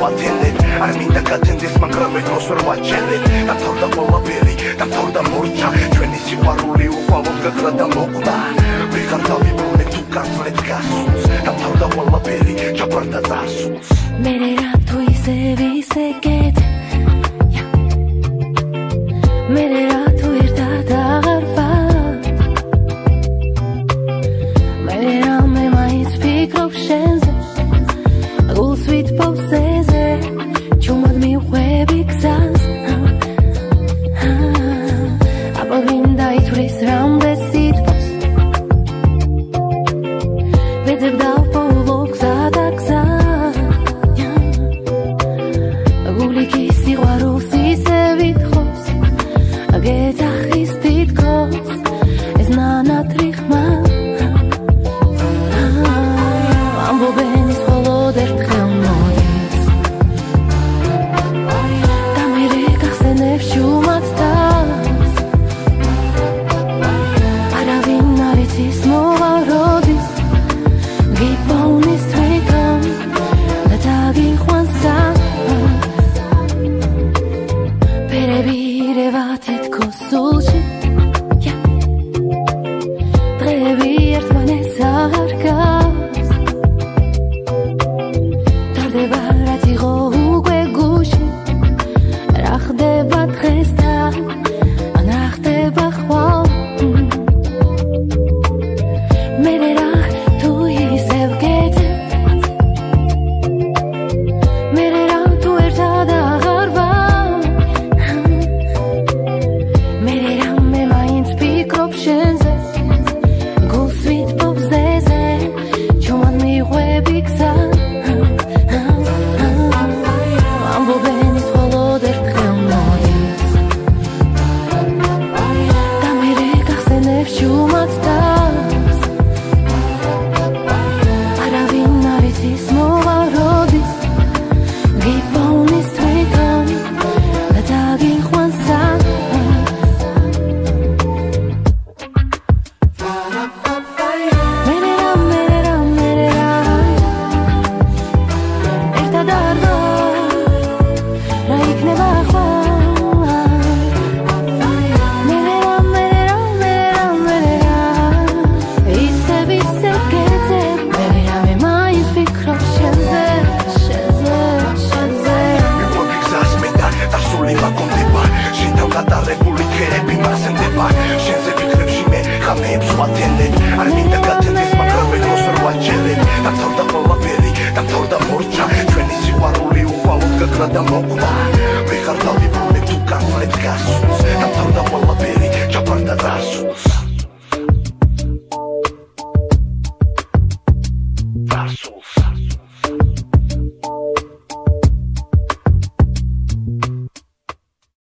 ვათენდებ არ მინდა გათენდეს მაგრამ ეთოს ვერ ვაჩერებ დამთავრდა ყველაფერი დამთავრდა მორჩა ჩვენი სიყვარული უყვალოდ გაქრა და მოკვდა ვიღარ დავიბრუნებ თუ გასვლეთ გასულს დამთავრდა ყველაფერი ჩაბარდა წარსულს მე რა თუ ისე ვისეკეთ მე რა თუ ერთად აღარ ვარ მე რამე მაინც ფიქრობ შენზე გულს ვითბობსეზე ჩუმად მივხვები გზას აბა ვინ დაითვლის რამდენს სითბოს ვეძებ დავპოულო გზა და გზა გული კი სიყვარულს ისე ვითხოვს გეძახის თითქოს ეს ნანათრი ხმა ამბობენ ის მხოლოდ ერთხელ მოდის და მერე გახსენებს ჩუმად თავს არავინ არ იცის მოვა როდის გიპოვნის თვითონ და დაგიყვანს ფერები ირევა თითქოს სულში დღეები ერთმანეთს აღარ გავს ტარდება რაც იყო უკვე გუში რა ხდება დღესთან ან რა ხდება ხვალ მე რა თუ ისევ გეძებ მე რა თუ ერთად აღარ ვარ მე რამე მაინც ფიქრობ შენზე გულს ვითბობსეზე ჩუმად მივხვები გზა ამბობენ ის მხოლოდ ერთხელ მოდის და მერე გახსენებს ჩუმად თავს არავინ არ იცის მოვა როდის გიპოვნის თვითონ და დაგიყვანს გადარებული ხერები მასენდება შენზე ვიქრებში მე ხამეებს ვათენდებ არ მინდა გათენდეს მაგრამ ეთოს ვერ ვაჩერებ დამთავრდა ყველაფერი დამთავრდა მორჩა ჩვენი სიყვარული უყვალოდ გაქრა და მოკვდა